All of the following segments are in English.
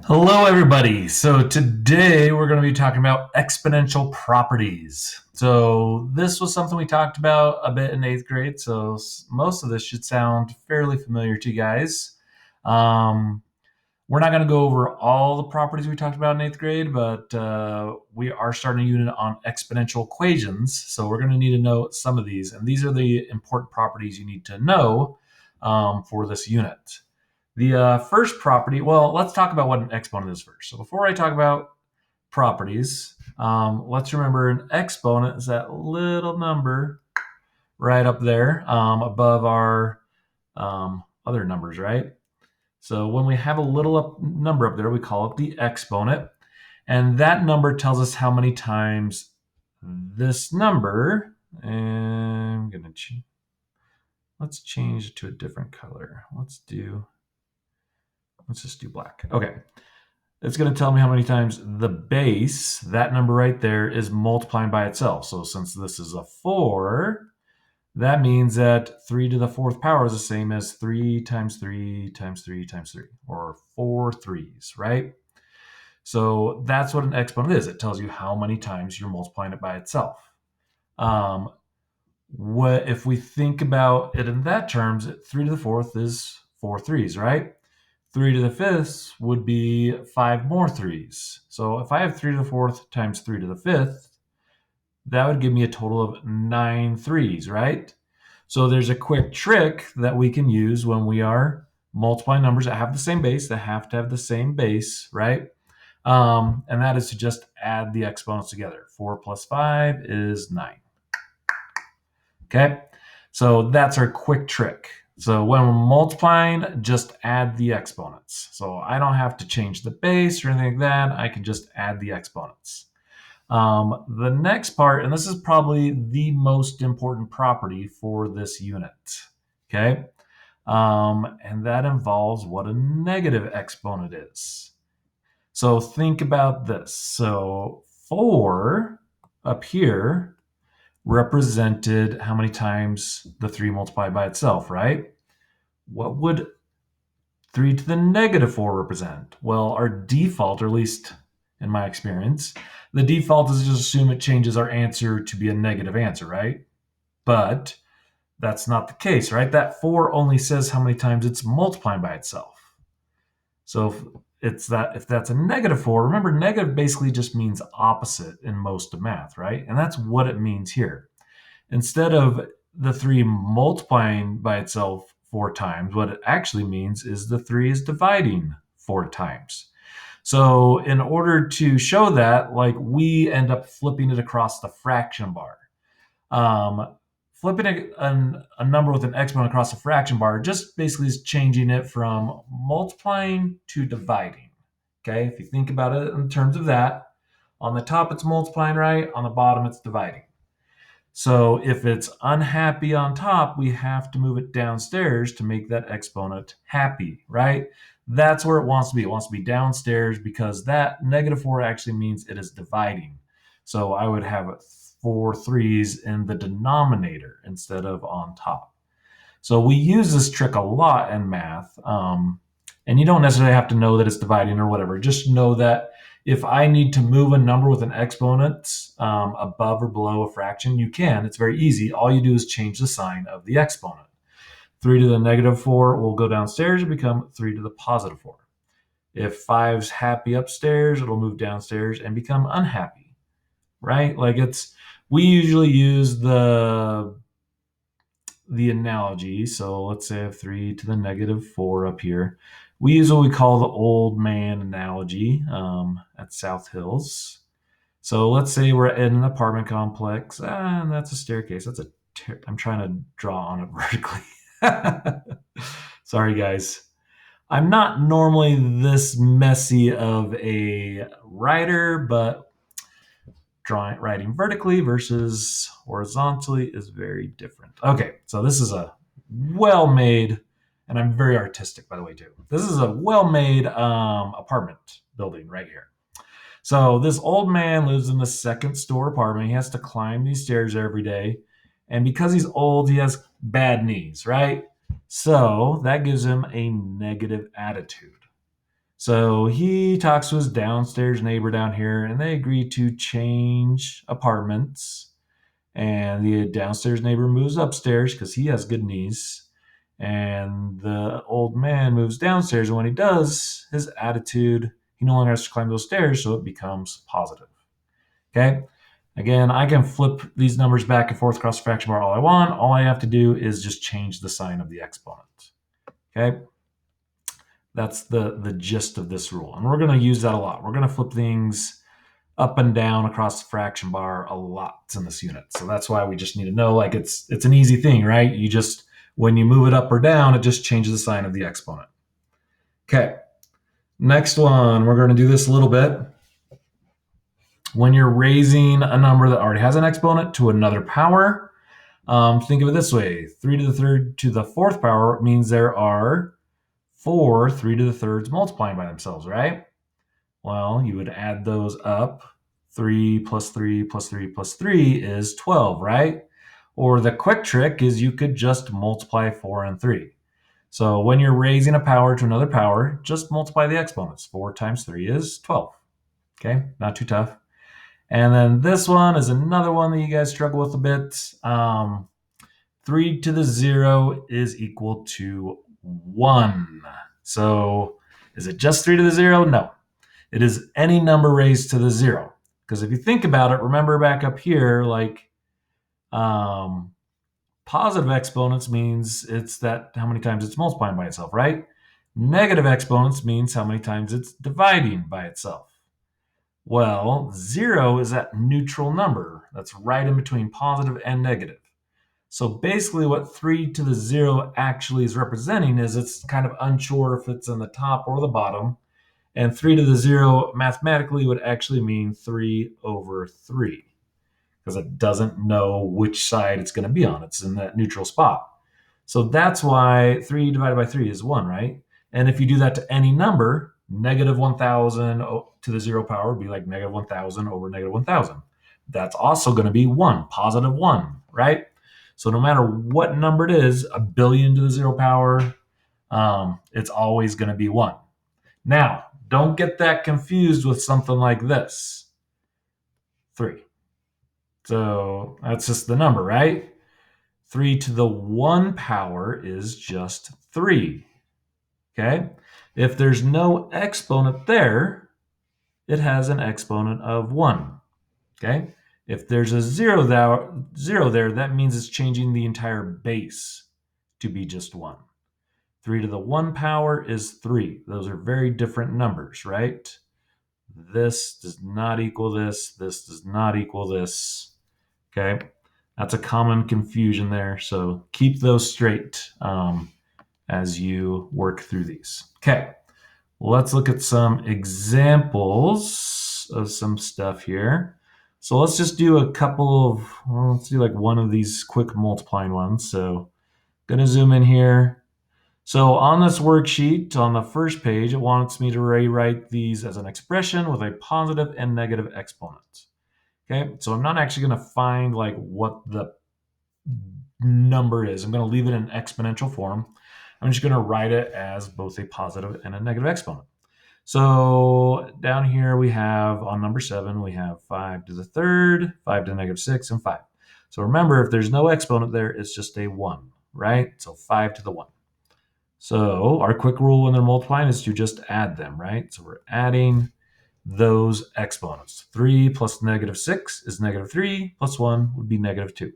Hello, everybody. So today we're going to be talking about exponential properties. So this was something we talked about a bit in eighth grade. So most of this should sound fairly familiar to you guys. Um, we're not going to go over all the properties we talked about in eighth grade, but we are starting a unit on exponential equations. So we're going to need to know some of these, and these are the important properties you need to know for this unit. The first property, well, let's talk about what an exponent is first. So before I talk about properties, let's remember an exponent is that little number right up there above our other numbers, right? So when we have a little number up there, we call it the exponent. And that number tells us how many times this number, and I'm going to let's change it to a different color. Let's just do black. Okay. It's going to tell me how many times the base, that number right there, is multiplying by itself. So since this is a 4, that means that 3 to the 4th power is the same as 3 times 3 times 3 times 3, or 4 threes, right? So that's what an exponent is. It tells you how many times you're multiplying it by itself. What if we think about it in that terms, 3 to the 4th is 4 threes, right? 3 to the 5th would be 5 more threes. So if I have 3 to the 4th times 3 to the 5th, that would give me a total of 9 threes, right? So there's a quick trick that we can use when we are multiplying numbers that have the same base, that have to have the same base, right? And that is to just add the exponents together. 4 plus 5 is 9. Okay, so that's our quick trick. So when we're multiplying, just add the exponents. So I don't have to change the base or anything like that. I can just add the exponents. The next part, and this is probably the most important property for this unit, okay? And that involves what a negative exponent is. So think about this. So 4 up here represented how many times the 3 multiplied by itself, right? What would 3 to the negative 4 represent? Well, our default, or at least in my experience, the default is just assume it changes our answer to be a negative answer, right? But that's not the case, right? That 4 only says how many times it's multiplying by itself. So if that's a negative 4, remember negative basically just means opposite in most of math, right? And that's what it means here. Instead of the 3 multiplying by itself 4 times, what it actually means is the 3 is dividing 4 times. So in order to show that, like, we end up flipping it across the fraction bar. Flipping a number with an exponent across the fraction bar just basically is changing it from multiplying to dividing. Okay, if you think about it in terms of that, on the top it's multiplying, right? On the bottom it's dividing. So if it's unhappy on top, we have to move it downstairs to make that exponent happy, right? That's where it wants to be. It wants to be downstairs because that negative 4 actually means it is dividing. So I would have 4 threes in the denominator instead of on top. So we use this trick a lot in math. And you don't necessarily have to know that it's dividing or whatever. Just know that if I need to move a number with an exponent above or below a fraction, you can. It's very easy. All you do is change the sign of the exponent. 3 to the negative 4 will go downstairs and become 3 to the positive 4. If 5's happy upstairs, it'll move downstairs and become unhappy, right? We usually use the analogy. So let's say I have 3 to the negative 4 up here. We use what we call the old man analogy at South Hills. So let's say we're in an apartment complex, and that's a staircase. I'm trying to draw on it vertically. Sorry, guys. I'm not normally this messy of a writer, but writing vertically versus horizontally is very different. Okay, so this is a well-made, and I'm very artistic, by the way, too. This is a well-made apartment building right here. So this old man lives in the second store apartment. He has to climb these stairs every day. And because he's old, he has bad knees, right? So that gives him a negative attitude. So he talks to his downstairs neighbor down here, and they agree to change apartments. And the downstairs neighbor moves upstairs because he has good knees. And the old man moves downstairs. And when he does, his attitude, he no longer has to climb those stairs, so it becomes positive. Okay? Again, I can flip these numbers back and forth across the fraction bar all I want. All I have to do is just change the sign of the exponent. Okay? That's the gist of this rule. And we're going to use that a lot. We're going to flip things up and down across the fraction bar a lot in this unit. So that's why we just need to know, like, it's an easy thing, right? You just, when you move it up or down, it just changes the sign of the exponent. Okay, next one, we're going to do this a little bit. When you're raising a number that already has an exponent to another power, think of it this way. 3 to the third to the fourth power means there are 4 3 to the thirds multiplying by themselves, right? Well, you would add those up. 3 plus 3 plus 3 plus 3 is 12, right? Or the quick trick is you could just multiply 4 and 3. So when you're raising a power to another power, just multiply the exponents. 4 times 3 is 12. Okay, not too tough. And then this one is another one that you guys struggle with a bit. 3 to the 0 is equal to 1. So is it just 3 to the 0? No. It is any number raised to the 0. Because if you think about it, remember back up here, like positive exponents means it's that how many times it's multiplying by itself, right? Negative exponents means how many times it's dividing by itself. Well, 0 is that neutral number that's right in between positive and negative. So basically what 3 to the 0 actually is representing is it's kind of unsure if it's in the top or the bottom. And 3 to the 0 mathematically would actually mean 3 over 3 because it doesn't know which side it's going to be on. It's in that neutral spot. So that's why 3 divided by 3 is 1, right? And if you do that to any number, negative 1,000 to the 0 power would be like negative 1,000 over negative 1,000. That's also going to be 1, positive 1, right? So no matter what number it is, a billion to the 0 power, it's always going to be 1. Now, don't get that confused with something like this. 3. So that's just the number, right? 3 to the 1 power is just 3. Okay? If there's no exponent there, it has an exponent of 1. Okay? If there's a 0 there, that means it's changing the entire base to be just 1. 3 to the 1 power is 3. Those are very different numbers, right? This does not equal this. This does not equal this. Okay, that's a common confusion there. So keep those straight as you work through these. Okay, let's look at some examples of some stuff here. So let's just do a couple of, well, let's do like one of these quick multiplying ones. So going to zoom in here. So on this worksheet, on the first page, it wants me to rewrite these as an expression with a positive and negative exponent. Okay, so I'm not actually going to find like what the number is. I'm going to leave it in exponential form. I'm just going to write it as both a positive and a negative exponent. So down here we have, on number 7, we have 5 to the third, 5 to the negative 6, and 5. So remember, if there's no exponent there, it's just a 1, right? So 5 to the 1. So our quick rule when they're multiplying is to just add them, right? So we're adding those exponents. 3 plus negative 6 is negative 3, plus 1 would be negative 2.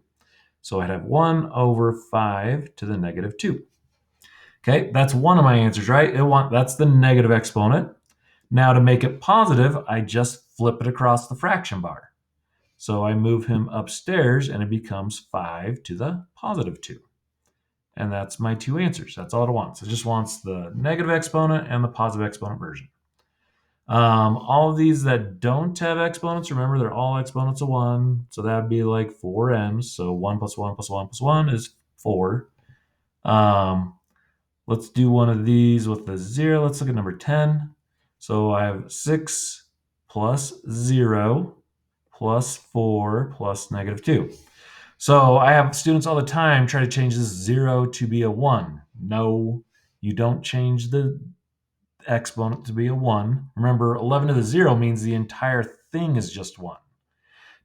So I'd have 1 over 5 to the negative 2. Okay, that's one of my answers, right? That's the negative exponent. Now to make it positive, I just flip it across the fraction bar. So I move him upstairs and it becomes 5 to the positive 2. And that's my two answers. That's all it wants. It just wants the negative exponent and the positive exponent version. All of these that don't have exponents, remember they're all exponents of 1. So that would be like 4m's. So 1 plus 1 plus 1 plus 1 is 4. Let's do one of these with the 0. Let's look at number 10. So I have 6 plus 0 plus 4 plus negative 2. So I have students all the time try to change this 0 to be a 1. No, you don't change the exponent to be a 1. Remember, 11 to the 0 means the entire thing is just 1.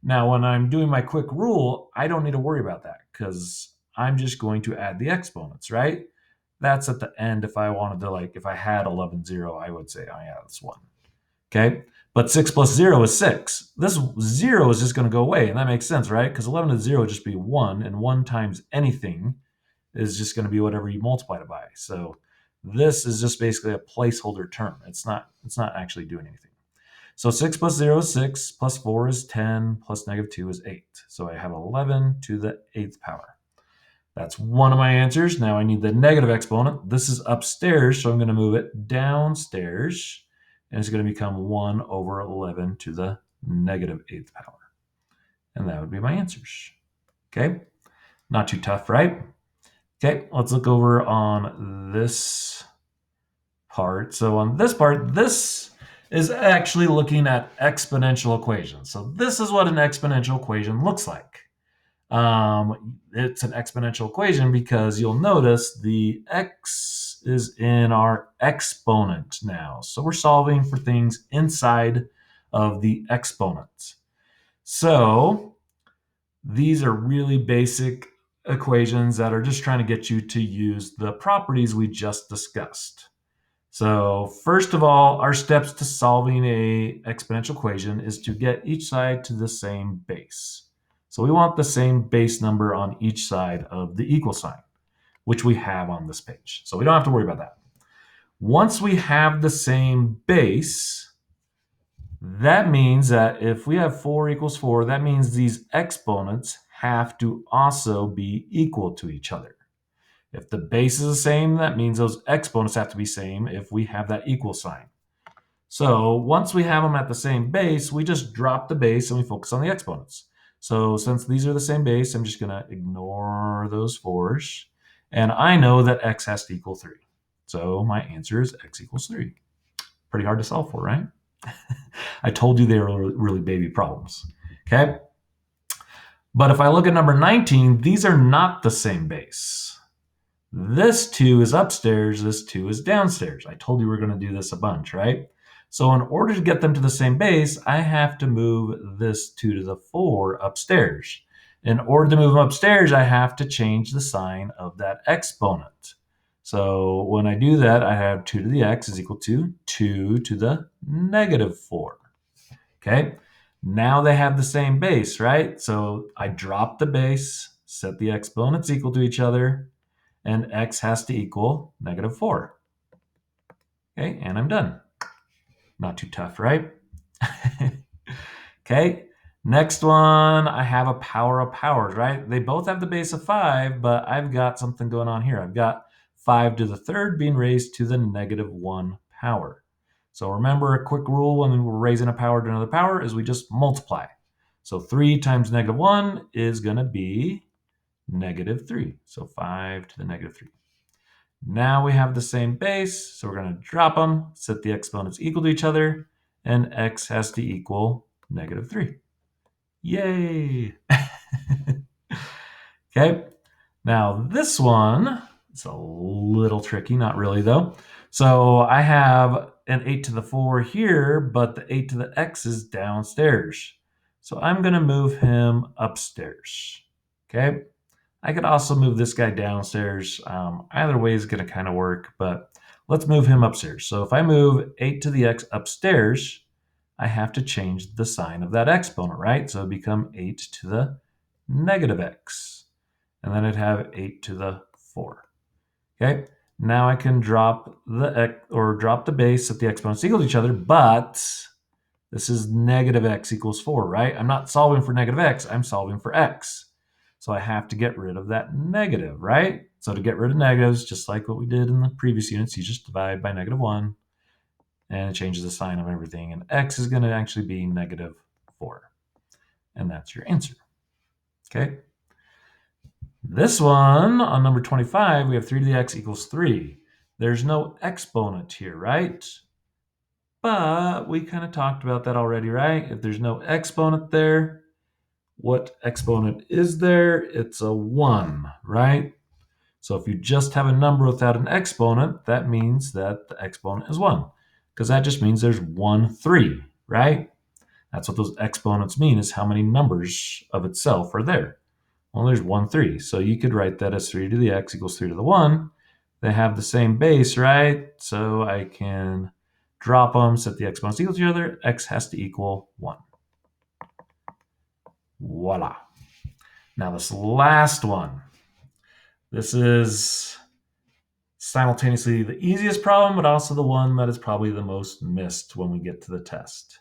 Now, when I'm doing my quick rule, I don't need to worry about that because I'm just going to add the exponents, right? That's at the end. If I wanted to, like, if I had 11, 0, I would say, oh, yeah, that's 1. Okay? But 6 plus 0 is 6. This 0 is just going to go away, and that makes sense, right? Because 11 to 0 would just be 1, and 1 times anything is just going to be whatever you multiply it by. So this is just basically a placeholder term. It's not actually doing anything. So 6 plus 0 is 6, plus 4 is 10, plus negative 2 is 8. So I have 11 to the 8th power. That's one of my answers. Now I need the negative exponent. This is upstairs, so I'm going to move it downstairs, and it's going to become 1 over 11 to the negative 8th power. And that would be my answers. Okay? Not too tough, right? Okay, let's look over on this part. So on this part, this is actually looking at exponential equations. So this is what an exponential equation looks like. It's an exponential equation because you'll notice the x is in our exponent now. So we're solving for things inside of the exponent. So these are really basic equations that are just trying to get you to use the properties we just discussed. So first of all, our steps to solving a exponential equation is to get each side to the same base. So we want the same base number on each side of the equal sign, which we have on this page. So we don't have to worry about that. Once we have the same base, that means that if we have 4 equals 4, that means these exponents have to also be equal to each other. If the base is the same, that means those exponents have to be same if we have that equal sign. So once we have them at the same base, we just drop the base and we focus on the exponents. So since these are the same base, I'm just going to ignore those 4s. And I know that x has to equal 3. So my answer is x equals 3. Pretty hard to solve for, right? I told you they were really baby problems. Okay? But if I look at number 19, these are not the same base. This 2 is upstairs, this 2 is downstairs. I told you we are going to do this a bunch, right? So in order to get them to the same base, I have to move this 2 to the 4 upstairs. In order to move them upstairs, I have to change the sign of that exponent. So when I do that, I have 2 to the x is equal to 2 to the negative 4. Okay, now they have the same base, right? So I drop the base, set the exponents equal to each other, and x has to equal negative 4. Okay, and I'm done. Not too tough, right? Okay, next one, I have a power of powers, right? They both have the base of 5, but I've got something going on here. I've got 5 to the third being raised to the negative 1 power. So remember, a quick rule when we're raising a power to another power is we just multiply. So 3 times negative 1 is going to be negative 3. So 5 to the negative 3. Now we have the same base, so we're going to drop them, set the exponents equal to each other, and x has to equal negative 3. Yay! Okay, now this one is a little tricky, not really though. So I have an 8 to the 4 here, but the 8 to the x is downstairs. So I'm going to move him upstairs. Okay, I could also move this guy downstairs. Either way is going to kind of work, but let's move him upstairs. So if I move 8 to the x upstairs, I have to change the sign of that exponent, right? So it become 8 to the negative x. And then I'd have 8 to the 4. Okay, now I can drop the base at the exponents equal to each other, but this is negative x equals 4, right? I'm not solving for negative x, I'm solving for x. So I have to get rid of that negative, right? So to get rid of negatives, just like what we did in the previous units, you just divide by negative 1, and it changes the sign of everything. And x is going to actually be negative 4. And that's your answer. Okay? This one, on number 25, we have 3 to the x equals 3. There's no exponent here, right? But we kind of talked about that already, right? If there's no exponent there, what exponent is there? It's a 1, right? So if you just have a number without an exponent, that means that the exponent is 1, because that just means there's 1, 3, right? That's what those exponents mean, is how many numbers of itself are there. Well, there's 1, 3. So you could write that as 3 to the x equals 3 to the 1. They have the same base, right? So I can drop them, set the exponents equal to each other. X has to equal 1. Voila. Now this last one. This is simultaneously the easiest problem, but also the one that is probably the most missed when we get to the test.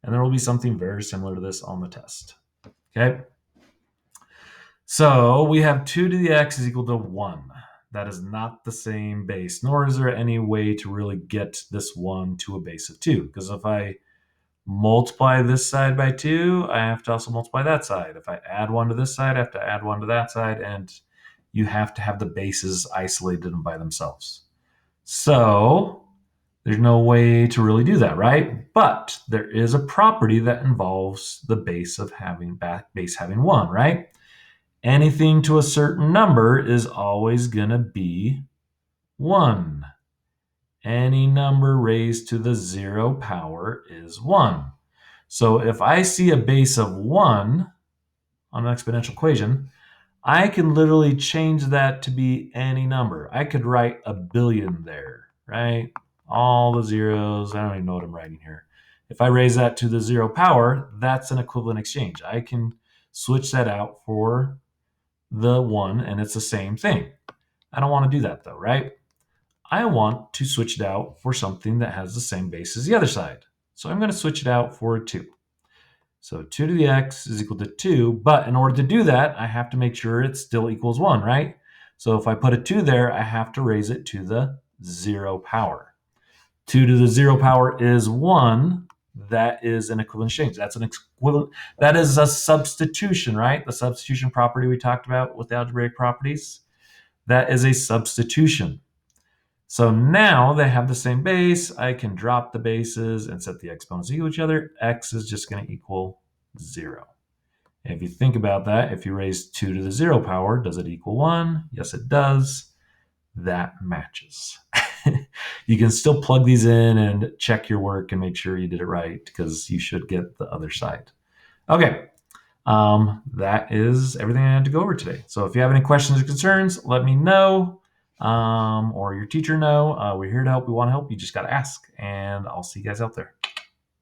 And there will be something very similar to this on the test. Okay? So we have 2 to the x is equal to 1. That is not the same base, nor is there any way to really get this 1 to a base of 2. Because if I multiply this side by 2, I have to also multiply that side. If I add 1 to this side, I have to add 1 to that side, and you have to have the bases isolated by themselves. So there's no way to really do that, right? But there is a property that involves the base having 1, right? Anything to a certain number is always going to be 1. Any number raised to the 0 power is 1. So if I see a base of 1 on an exponential equation, I can literally change that to be any number. I could write a billion there, right? All the zeros. I don't even know what I'm writing here. If I raise that to the 0 power, that's an equivalent exchange. I can switch that out for the 1, and it's the same thing. I don't want to do that though, right? I want to switch it out for something that has the same base as the other side. So I'm going to switch it out for a 2. So 2 to the x is equal to 2, but in order to do that, I have to make sure it still equals 1, right? So if I put a 2 there, I have to raise it to the 0 power. 2 to the 0 power is 1. That is an equivalent exchange. That's an equivalent. That is a substitution, right? The substitution property we talked about with the algebraic properties. That is a substitution. So now they have the same base. I can drop the bases and set the exponents equal to each other. X is just going to equal 0. And if you think about that, if you raise 2 to the 0 power, does it equal 1? Yes, it does. That matches. You can still plug these in and check your work and make sure you did it right, because you should get the other side. Okay. That is everything I had to go over today. So if you have any questions or concerns, let me know, or your teacher know. We're here to help. We want to help. You just got to ask, and I'll see you guys out there.